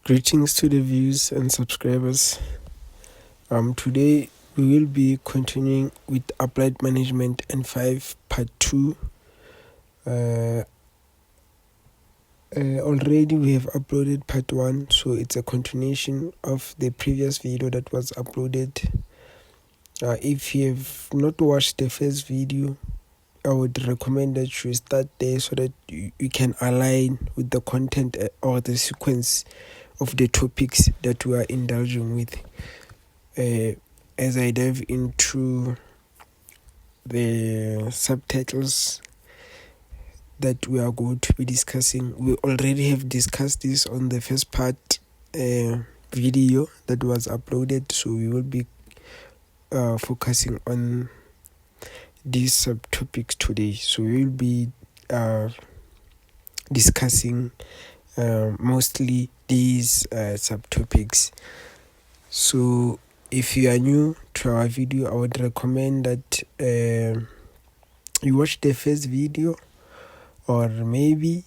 Greetings to the viewers and subscribers. Today we will be continuing with Applied Management N5 Part 2. Already we have uploaded Part 1, so it's a continuation of the previous video that was uploaded. If you have not watched the first video, I would recommend that you start there so that you can align with the content or the sequence of the topics that we are indulging with. As I dive into the subtitles that we are going to be discussing, we already have discussed this on the first part video that was uploaded, so we will be focusing on these subtopics today. So we will be discussing mostly these subtopics. So if you are new to our video, I would recommend that you watch the first video, or maybe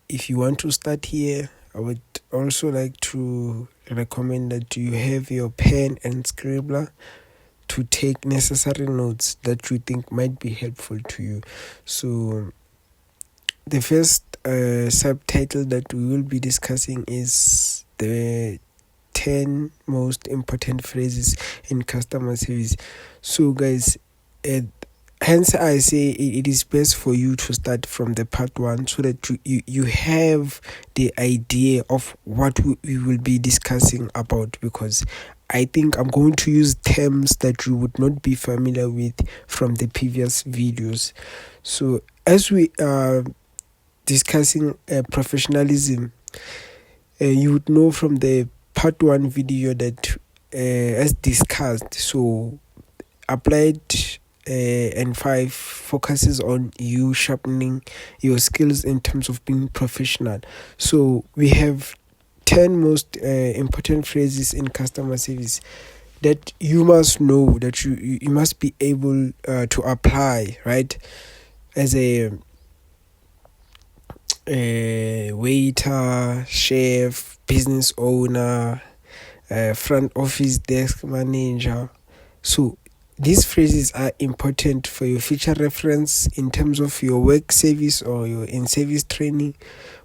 if you want to start here, I would also like to recommend that you have your pen and scribbler to take necessary notes that you think might be helpful to you. So the first subtitle that we will be discussing is the 10 most important phrases in customer service. So guys, hence I say it is best for you to start from the part 1 so that you have the idea of what we will be discussing about, because I think I'm going to use terms that you would not be familiar with from the previous videos. So as we are discussing professionalism, you would know from the part 1 video that as discussed, so Applied N5 focuses on you sharpening your skills in terms of being professional. So we have 10 most important phrases in customer service that you must know, that you must be able to apply, right? As a waiter, chef, business owner, front office desk manager. So these phrases are important for your future reference in terms of your work service or your in-service training.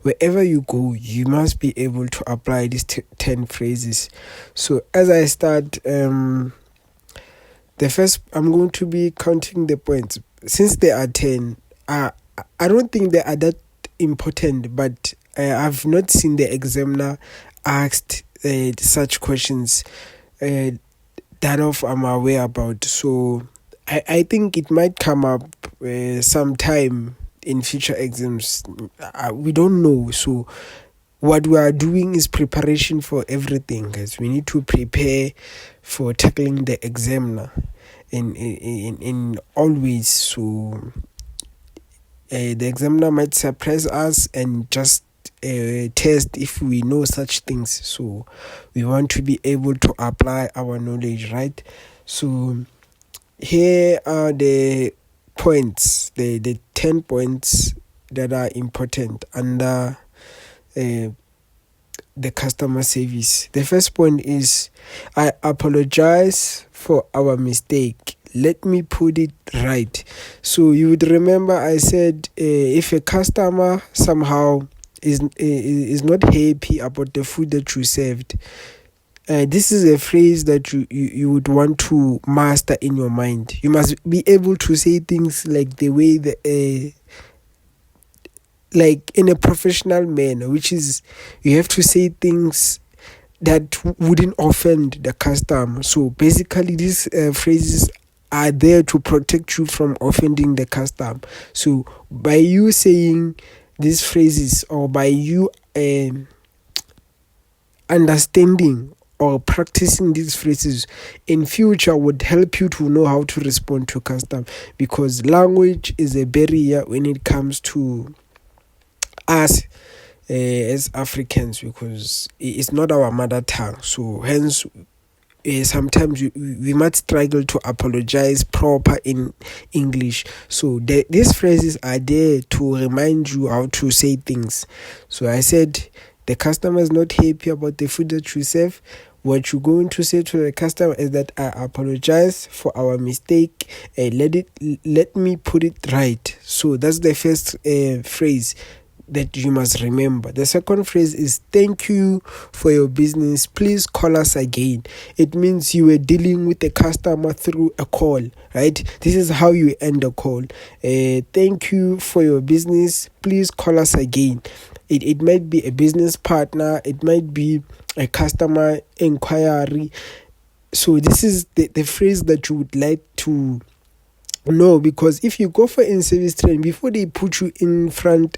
Wherever you go, you must be able to apply these 10 phrases. So as I start, the first, I'm going to be counting the points. Since there are 10, I don't think they are that important, but I've not seen the examiner asked such questions that of I'm aware about. So I think it might come up sometime in future exams. We don't know. So what we are doing is preparation for everything, guys. We need to prepare for tackling the examiner in always. So the examiner might surprise us and just test if we know such things. So we want to be able to apply our knowledge, right? So here are the points, the 10 points that are important under the customer service. The first point is, I apologize for our mistake. Let me put it right. So you would remember I said if a customer somehow is not happy about the food that you served, this is a phrase that you would want to master in your mind. You must be able to say things like the way like in a professional manner, which is you have to say things that wouldn't offend the customer. So basically these phrases are there to protect you from offending the customer. So by you saying these phrases, or by you understanding or practicing these phrases in future, would help you to know how to respond to customer, because language is a barrier when it comes to us as Africans, because it's not our mother tongue. So hence sometimes we might struggle to apologize proper in English. So these phrases are there to remind you how to say things. So I said the customer is not happy about the food that you serve, what you're going to say to the customer is that I apologize for our mistake. Let me put it right. So that's the first phrase that you must remember. The second phrase is thank you for your business. Please call us again. It means you were dealing with a customer through a call, right? This is how you end a call. Thank you for your business. Please call us again. It might be a business partner. It might be a customer inquiry. So this is the phrase that you would like to know, because if you go for in-service training, before they put you in front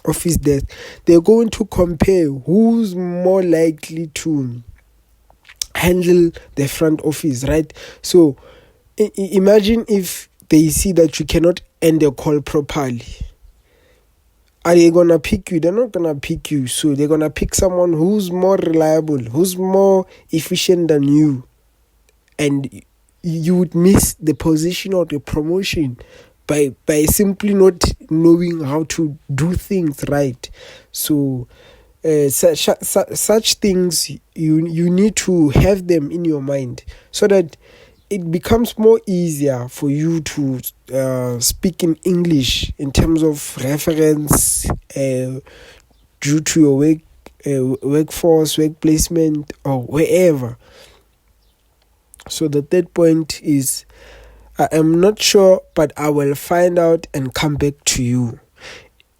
office desk, they're going to compare who's more likely to handle the front office, right? So imagine if they see that you cannot end a call properly. Are they gonna pick you? They're not gonna pick you. So they're gonna pick someone who's more reliable, who's more efficient than you, and you would miss the position or the promotion by simply not knowing how to do things right. So such things you need to have them in your mind so that it becomes more easier for you to speak in English in terms of reference due to your workforce, work placement, or wherever. So the third point is, I am not sure, but I will find out and come back to you.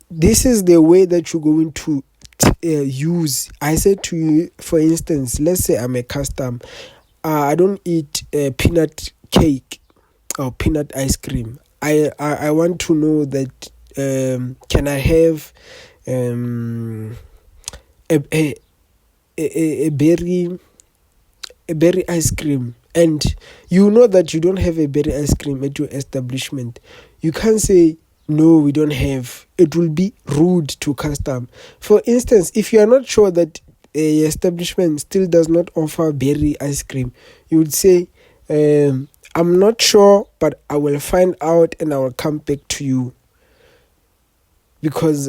This is the way that you're going to use. I said to you, for instance, let's say I'm a customer. I don't eat peanut cake or peanut ice cream. I want to know that can I have a berry ice cream, and you know that you don't have a berry ice cream at your establishment. You can't say no, we don't have. It will be rude to customer. For instance, if you are not sure that a establishment still does not offer berry ice cream, you would say I'm not sure, but I will find out and I will come back to you. Because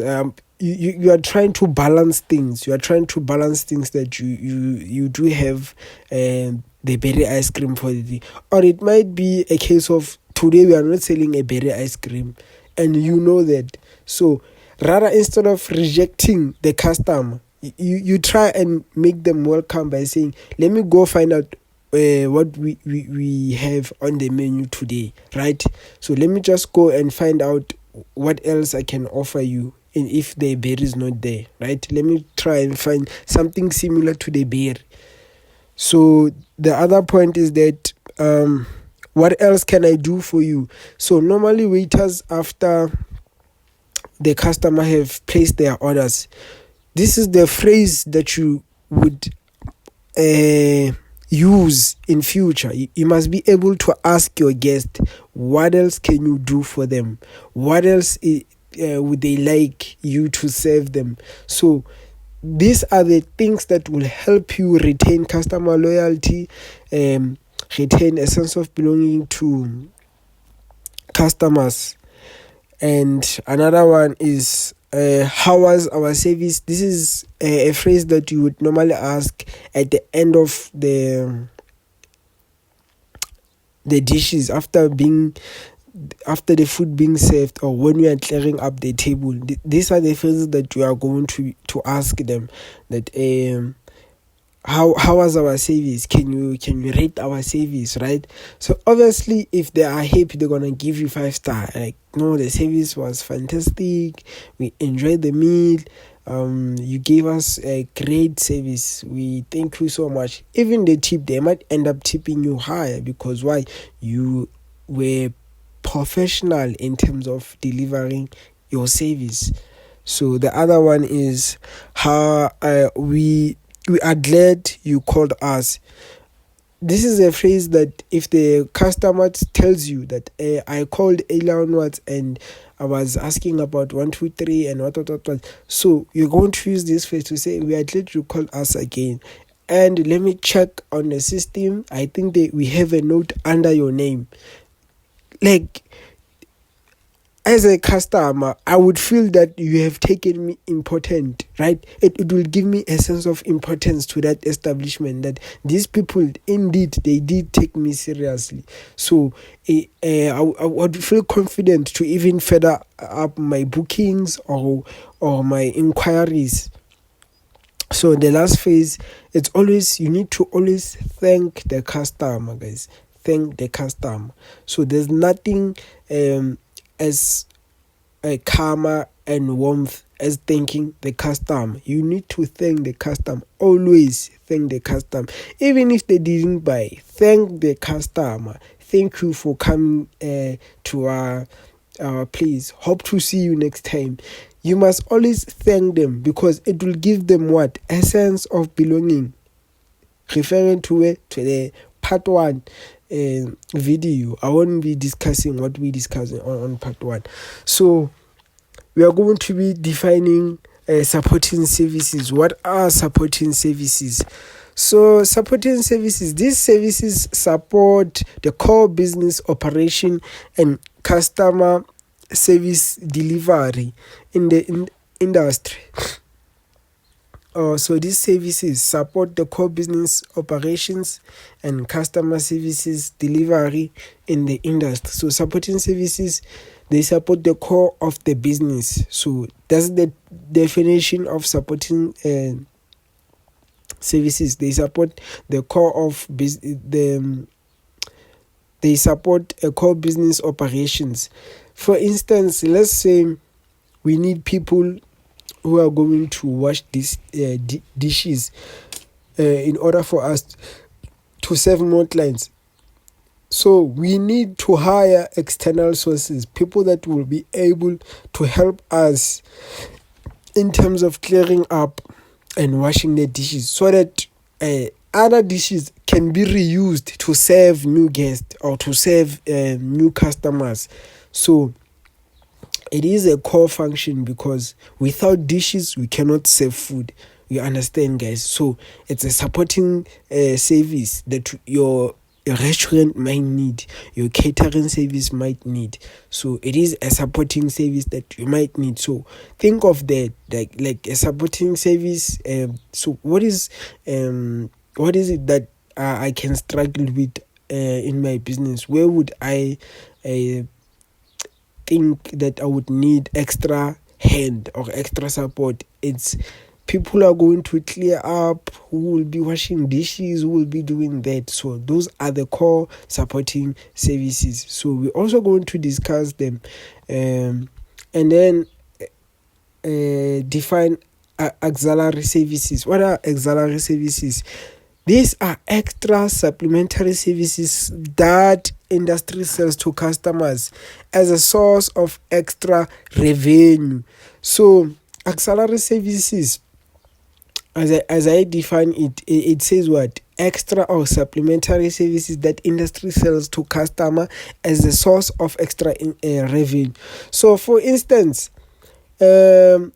you are trying to balance things. You are trying to balance things that you do have the berry ice cream for the day. Or it might be a case of today we are not selling a berry ice cream, and you know that. So rather, instead of rejecting the customer, you try and make them welcome by saying, let me go find out what we have on the menu today, right? So let me just go and find out what else I can offer you, and if the berry is not there, right? Let me try and find something similar to the berry. So the other point is that what else can I do for you? So normally waiters, after the customer have placed their orders, this is the phrase that you would use in future. You must be able to ask your guest, what else can you do for them? What else would they like you to serve them? So these are the things that will help you retain customer loyalty, retain a sense of belonging to customers. And another one is, how was our service? This is a phrase that you would normally ask at the end of the dishes, after the food being served, or when we are clearing up the table. These are the phrases that you are going to ask them, that how was our service? Can you rate our service, right? So obviously, if they are happy, they're gonna give you 5 star. Like, no, the service was fantastic. We enjoyed the meal. You gave us a great service. We thank you so much. Even the tip, they might end up tipping you higher, because why? You were professional in terms of delivering your service. So the other one is, how we are glad you called us. This is a phrase that if the customer tells you that I called earlier onwards and I was asking about 1, 2, 3 and what. So you're going to use this phrase to say, we are glad you called us again. And let me check on the system. I think we have a note under your name. Like, as a customer, I would feel that you have taken me important, right? It will give me a sense of importance to that establishment, that these people, indeed, they did take me seriously. So I would feel confident to even further up my bookings or my inquiries. So the last phase, it's always, you need to always thank the customer, guys. Thank the customer. So there's nothing as a karma and warmth as thanking the customer. You need to thank the customer. Always thank the customer. Even if they didn't buy, thank the customer. Thank you for coming to our place. Hope to see you next time. You must always thank them, because it will give them what? A sense of belonging. Referring to the part 1 video, I won't be discussing what we discussed on part 1. So we are going to be defining supporting services. What are supporting services? So supporting services, these services support the core business operation and customer service delivery in the industry. So these services support the core business operations and customer services delivery in the industry. So supporting services, they support the core of the business. So that's the definition of supporting services. They support the core of they support a core business operations. For instance, let's say we need people who are going to wash these dishes in order for us to serve more clients. So we need to hire external sources, people that will be able to help us in terms of clearing up and washing the dishes, so that other dishes can be reused to serve new guests or to serve new customers. So it is a core function, because without dishes, we cannot serve food. You understand, guys? So it's a supporting service that your restaurant might need, your catering service might need. So it is a supporting service that you might need. So think of that like a supporting service. So what is it that I can struggle with in my business? Where would I think that I would need extra hand or extra support? It's people are going to clear up, who will be washing dishes, who will be doing that. So those are the core supporting services. So we're also going to discuss them and then define auxiliary services. What are auxiliary services? These are extra supplementary services that industry sells to customers as a source of extra revenue. So auxiliary services, as I define it says what? Extra or supplementary services that industry sells to customer as a source of extra revenue. So for instance, because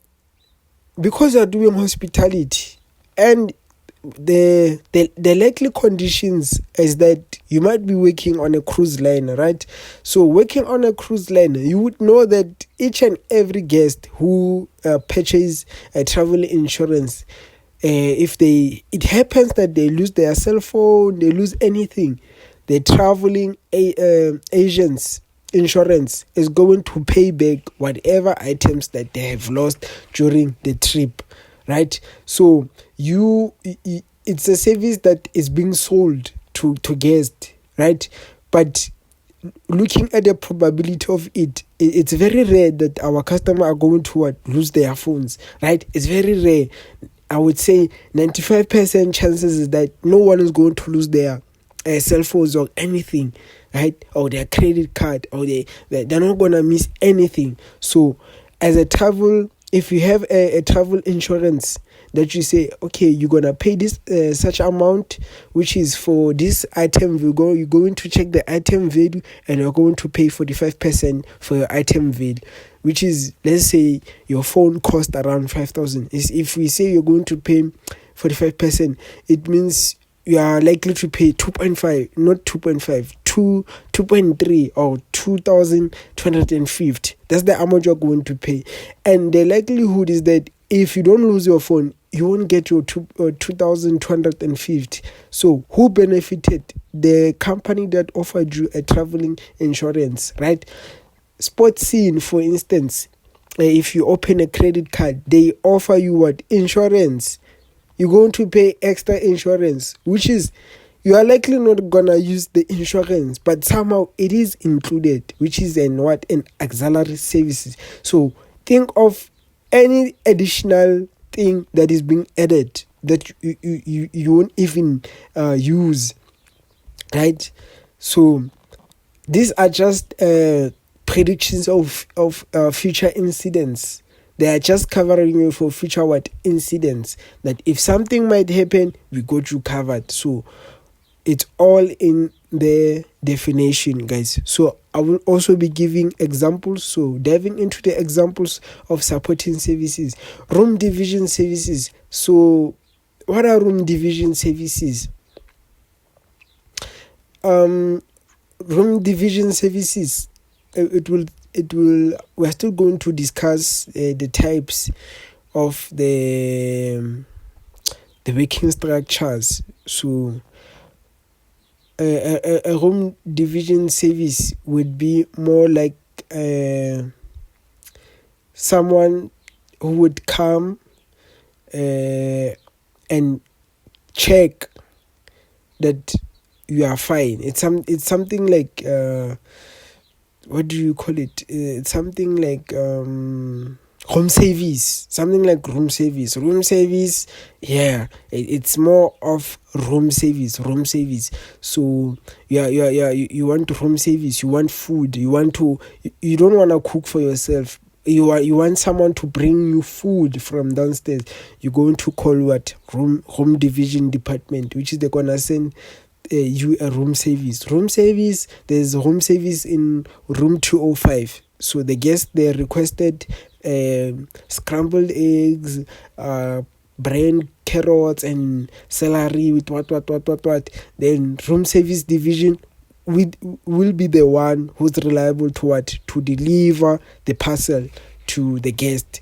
you're doing hospitality, and the likely conditions is that you might be working on a cruise line, right? So working on a cruise line, you would know that each and every guest who purchase a travel insurance, if it happens that they lose their cell phone, they lose anything, the traveling agents insurance is going to pay back whatever items that they have lost during the trip, right? So it's a service that is being sold to guests, right? But looking at the probability of it's very rare that our customers are going to lose their phones, right? It's very rare. I would say 95% chances is that no one is going to lose their cell phones or anything, right? Or their credit card, or they're not going to miss anything. So as a travel, if you have a travel insurance that you say, okay, you're going to pay this such amount, which is for this item, you're going to check the item value, and you're going to pay 45% for your item value, which is, let's say your phone cost around 5,000. If we say you're going to pay 45%, it means you are likely to pay 2.5, not 2.5, 2.3 or 2,250. That's the amount you're going to pay. And the likelihood is that if you don't lose your phone, you won't get your 2,250. So who benefited? The company that offered you a traveling insurance, right? Sports scene, for instance, if you open a credit card, they offer you what? Insurance. You're going to pay extra insurance, which is, you are likely not gonna use the insurance, but somehow it is included, which is an auxiliary services. So think of any additional thing that is being added that you won't even use, right? So these are just predictions of future incidents. They are just covering you for future incidents, that if something might happen, we got you covered. So it's all in the definition, guys. So I will also be giving examples. So diving into the examples of supporting services. Room division services. So what are room division services? Room division services, we're still going to discuss the types of the working structures. So a room division service would be more like someone who would come and check that you are fine. It's something like what do you call it? It's something like room service. Something like room service. Room service, yeah. It's more of room service. Room service. So you want room service. You want food. You don't want to cook for yourself. You want someone to bring you food from downstairs. You're going to call what? Room division department, which is they're gonna send you a room service. There's room service in room 205. So the guests, they requested scrambled eggs, brain carrots and celery with what. Then room service division will be the one who's reliable to deliver the parcel to the guest.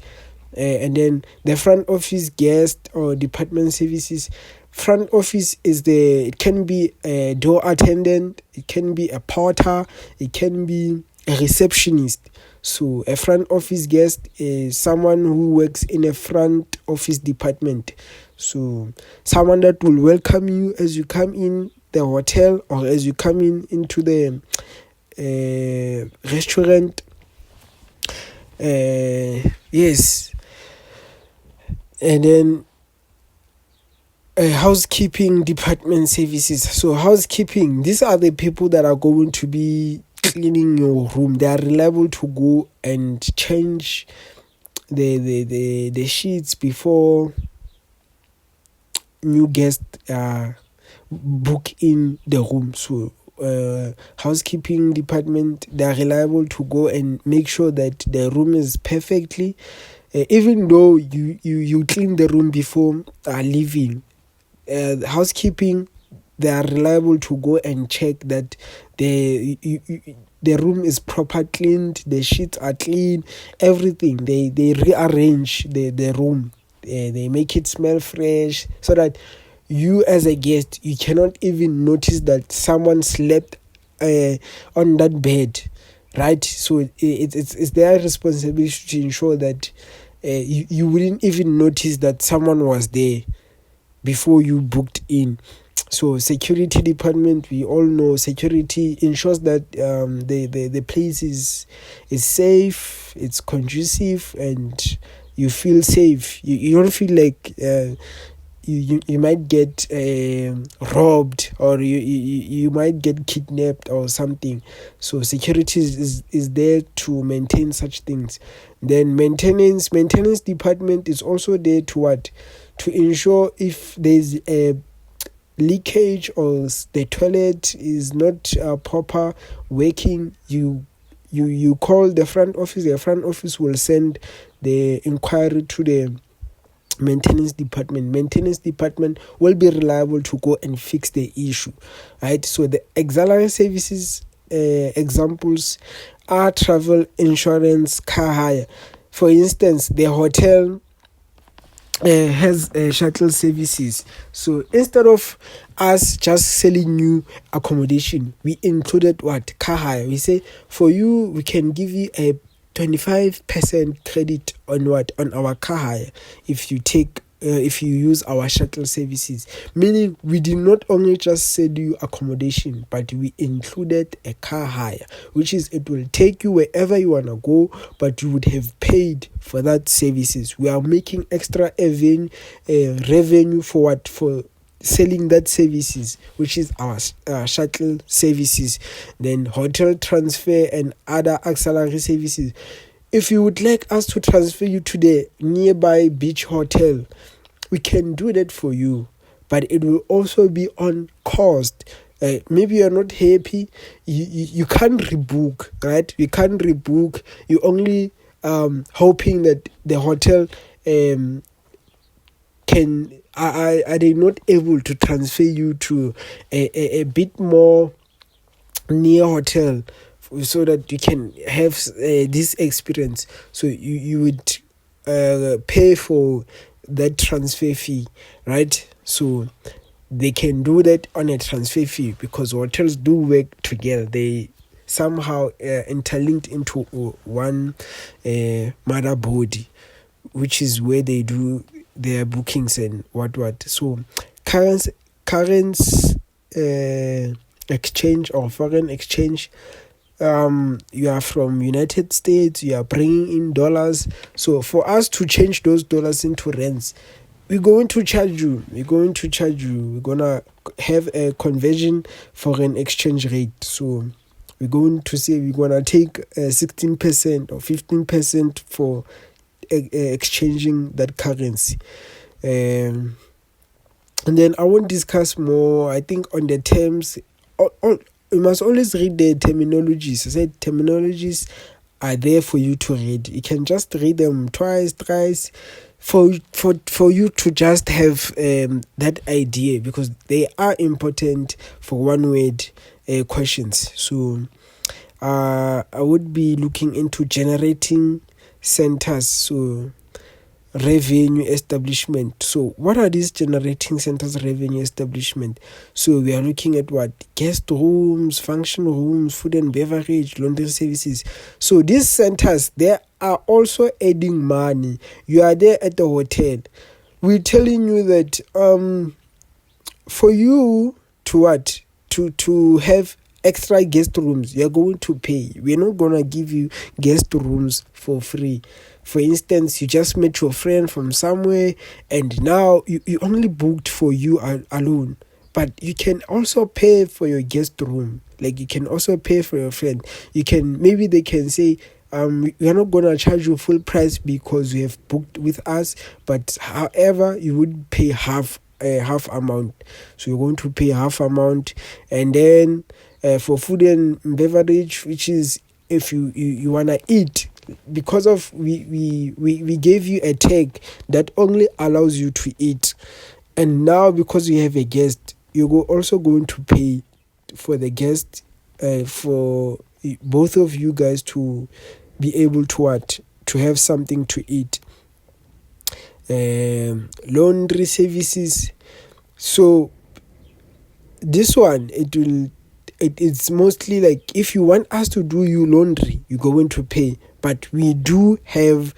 And then the front office guest or department services. Front office it can be a door attendant, it can be a porter, it can be a receptionist. So a front office guest is someone who works in a front office department. So someone that will welcome you as you come in the hotel or as you come into the restaurant. Yes. And then housekeeping department services. So housekeeping, these are the people that are going to be cleaning your room. They are reliable to go and change the sheets before new guests book in the room. So housekeeping department, they are reliable to go and make sure that the room is perfectly, even though you clean the room before leaving. Housekeeping, they are reliable to go and check that the room is proper cleaned, the sheets are clean, everything. They rearrange the room. They make it smell fresh so that you as a guest, you cannot even notice that someone slept on that bed, right? So it's their responsibility to ensure that you wouldn't even notice that someone was there before you booked in. So security department, we all know security ensures that the place is safe, it's conducive, and you feel safe. You don't feel like you might get robbed, or you might get kidnapped or something. So security is there to maintain such things. Then maintenance department is also there to ensure if there's a leakage or the toilet is not proper working. You call the front office will send the inquiry to the maintenance department will be reliable to go and fix the issue, right? So the auxiliary services examples are travel insurance, car hire. For instance, the hotel has shuttle services. So instead of us just selling you accommodation, we included what? Car hire. We say for you, we can give you a 25% credit on what? On our car hire if you use our shuttle services. Meaning we did not only just sell you accommodation, but we included a car hire, which is it will take you wherever you want to go, but you would have paid for that services. We are making extra revenue for what? For selling that services, which is our shuttle services, then hotel transfer and other auxiliary services. If you would like us to transfer you to the nearby beach hotel, we can do that for you, but it will also be on cost. Maybe you're not happy, you can't rebook, right? You can't rebook. You only hoping that the hotel are they not able to transfer you to a bit more near hotel so that you can have this experience. So you would pay for that transfer fee, right? So they can do that on a transfer fee because hotels do work together. They somehow interlinked into one mother body, which is where they do their bookings and what. So currency exchange or foreign exchange, you are from United States, you are bringing in dollars. So for us to change those dollars into rands, we're going to charge you. We're going to have a conversion foreign exchange rate. So we're going to say we're going to take 16% or 15% for exchanging that currency. And then I won't discuss more, I think, on the terms. You must always read the terminologies. I said terminologies are there for you to read. You can just read them twice, thrice, for you to just have that idea, because they are important for one word questions. So I would be looking into generating centers. So revenue establishment. So what are these generating centers revenue establishment? So we are looking at what? Guest rooms, function rooms, food and beverage, laundry services. So these centers, they are also adding money. You are there at the hotel. We're telling you that for you to what? To have extra guest rooms, you're going to pay. We're not going to give you guest rooms for free. For instance, you just met your friend from somewhere and now you only booked for you alone. But you can also pay for your guest room. Like you can also pay for your friend. Maybe they can say, we are not going to charge you full price because you have booked with us. But however, you would pay half amount. So you're going to pay half amount. And then for food and beverage, which is if you want to eat, because of we gave you a tag that only allows you to eat, and now because you have a guest, you're also going to pay for the guest, for both of you guys to be able to have something to eat. Laundry services. So this one, it's mostly like if you want us to do you laundry, you're going to pay. But we do have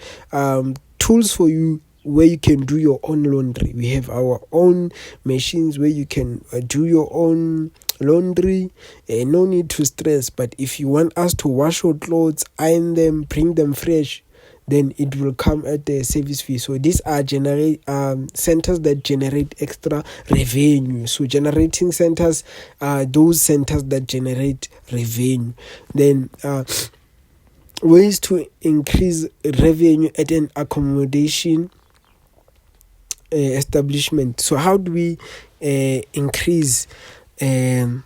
tools for you where you can do your own laundry. We have our own machines where you can do your own laundry. No need to stress. But if you want us to wash your clothes, iron them, bring them fresh, then it will come at the service fee. So these are centers that generate extra revenue. So generating centers are those centers that generate revenue. Then ways to increase revenue at an accommodation establishment. So how do we increase how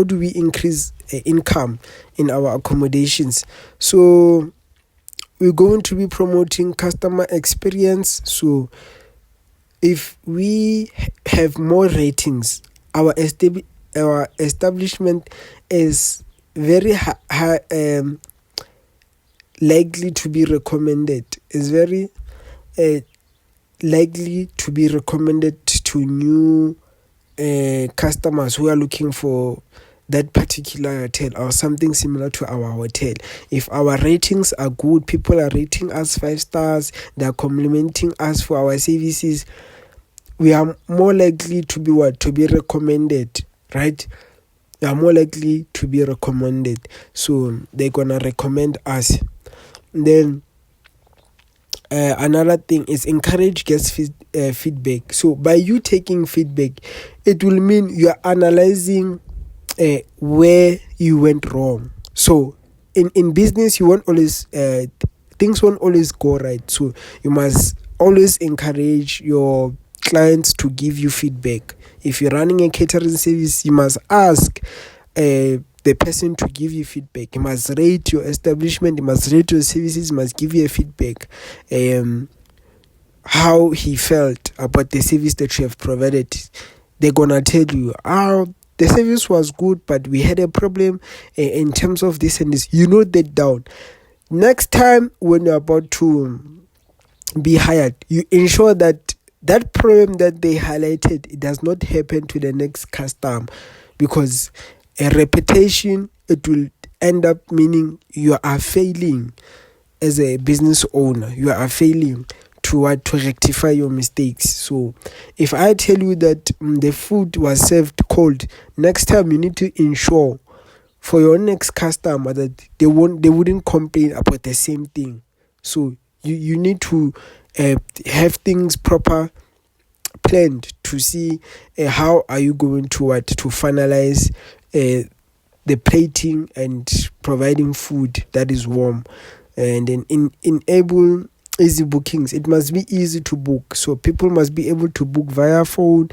do we increase income in our accommodations? So we're going to be promoting customer experience. So if we have more ratings, our establishment is very likely to be recommended. Is very likely to be recommended to new customers who are looking for that particular hotel or something similar to our hotel. If our ratings are good, people are rating us 5 stars, they are complimenting us for our services, we are more likely to be to be recommended, right? We are more likely to be recommended. So they're gonna recommend us. Then another thing is encourage guest feedback. So by you taking feedback, it will mean you are analyzing where you went wrong. So in business, you won't always things won't always go right. So you must always encourage your clients to give you feedback. If you're running a catering service, you must ask the person to give you feedback. You must rate your establishment, you must rate your services, you must give you a feedback. How he felt about the service that you have provided. They're gonna tell you, the service was good, but we had a problem in terms of this and this. You note that down. Next time when you're about to be hired, you ensure that that problem that they highlighted, it does not happen to the next customer, because a reputation, it will end up meaning you are failing as a business owner. You are failing to rectify your mistakes. So if I tell you that the food was served cold, next time you need to ensure for your next customer that they wouldn't complain about the same thing. So you need to have things proper planned to see how are you going to finalize the plating and providing food that is warm. And then enable easy bookings. It must be easy to book. So people must be able to book via phone.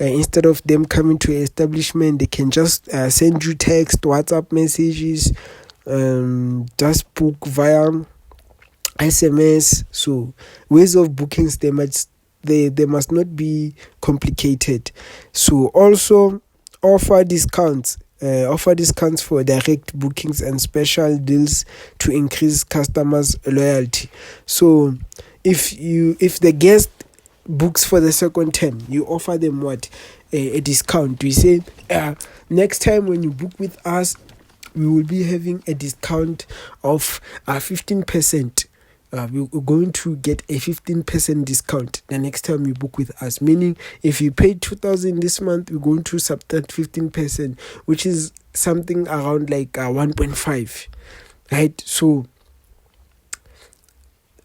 Instead of them coming to an establishment, they can just send you text, WhatsApp messages, just book via SMS. So ways of bookings, they must not be complicated. So also offer discounts. Offer discounts for direct bookings and special deals to increase customers' loyalty. So if the guest books for the second time, you offer them a discount. We say next time when you book with us, we will be having a discount of 15%. We're going to get a 15% discount the next time you book with us. Meaning, if you paid 2,000 this month, we're going to subtract 15%, which is something around like 1.5, right? So,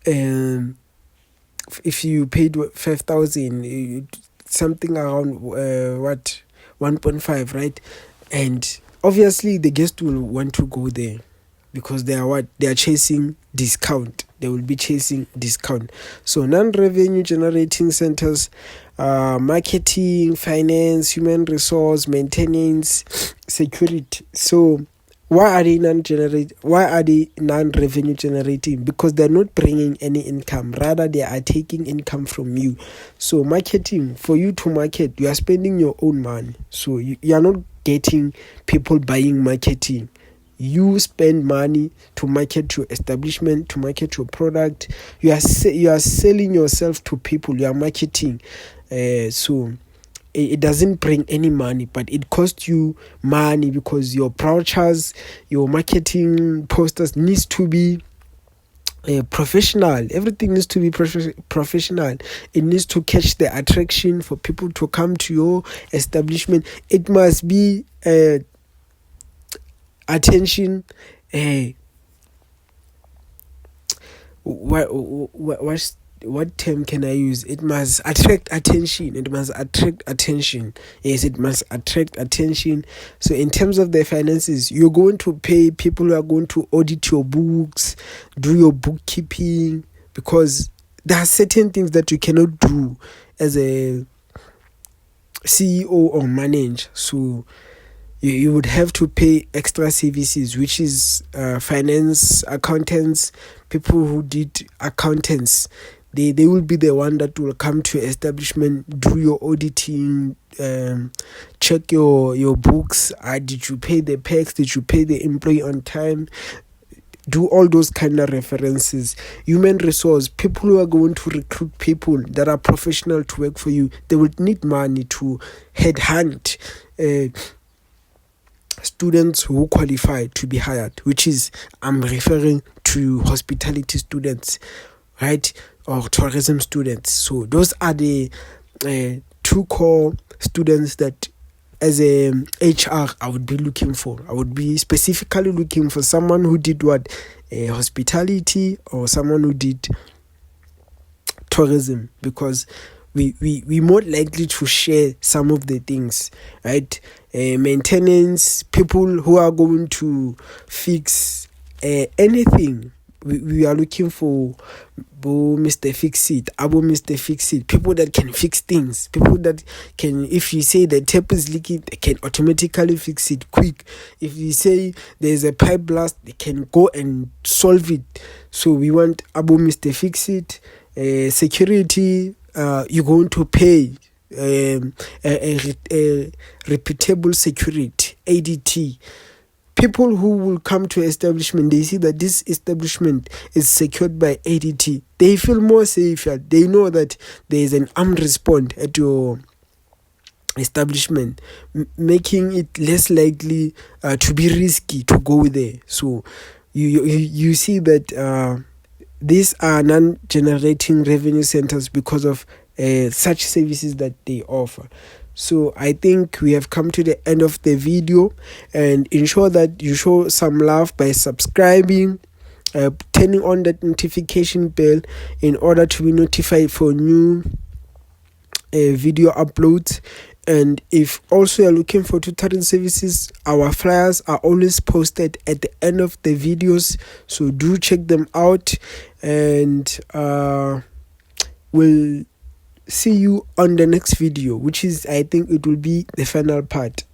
if you paid 5,000, something around 1.5, right? And obviously, the guest will want to go there because they are chasing discount. They will be chasing discount. So non-revenue generating centers, marketing, finance, human resource, maintenance, security. So why are they non-revenue generating? Because they're not bringing any income. Rather, they are taking income from you. So marketing, for you to market, you are spending your own money. So you are not getting people buying marketing. You spend money to market your establishment, to market your product. You are selling yourself to people. You are marketing. So it doesn't bring any money, but it costs you money because your brochures, your marketing posters needs to be professional. Everything needs to be professional. It needs to catch the attraction for people to come to your establishment. It must be attention. What term can I use? It must attract attention. Yes, it must attract attention. So in terms of the finances, you're going to pay people who are going to audit your books, do your bookkeeping, because there are certain things that you cannot do as a CEO or manager. So you would have to pay extra services, which is finance, accountants, people who did accountants. They will be the one that will come to establishment, do your auditing, check your books. Did you pay the PAX? Did you pay the employee on time? Do all those kind of references. Human resource, people who are going to recruit people that are professional to work for you, they would need money to headhunt students who qualify to be hired, which is, I'm referring to hospitality students, right, or tourism students. So those are the two core students that as a HR I would be looking for. I would be specifically looking for someone who did what, hospitality, or someone who did tourism, because we more likely to share some of the things, right? Maintenance, people who are going to fix anything. We are looking for Mr. Fix-It, Mr. Fix-It, people that can fix things, people that can, if you say the tap is leaking, they can automatically fix it quick. If you say there's a pipe blast, they can go and solve it. So we want Mr. Fix-It. Security, you're going to pay a reputable security, ADT. People who will come to establishment, they see that this establishment is secured by ADT. They feel more safer. They know that there is an armed response at your establishment, making it less likely to be risky to go there. So you see that these are non-generating revenue centers because of such services that they offer. So I think we have come to the end of the video, and ensure that you show some love by subscribing, turning on that notification bell in order to be notified for new video uploads. And if also you're looking for tutoring services, our flyers are always posted at the end of the videos, so do check them out, and we'll see you on the next video, which is, I think it will be the final part.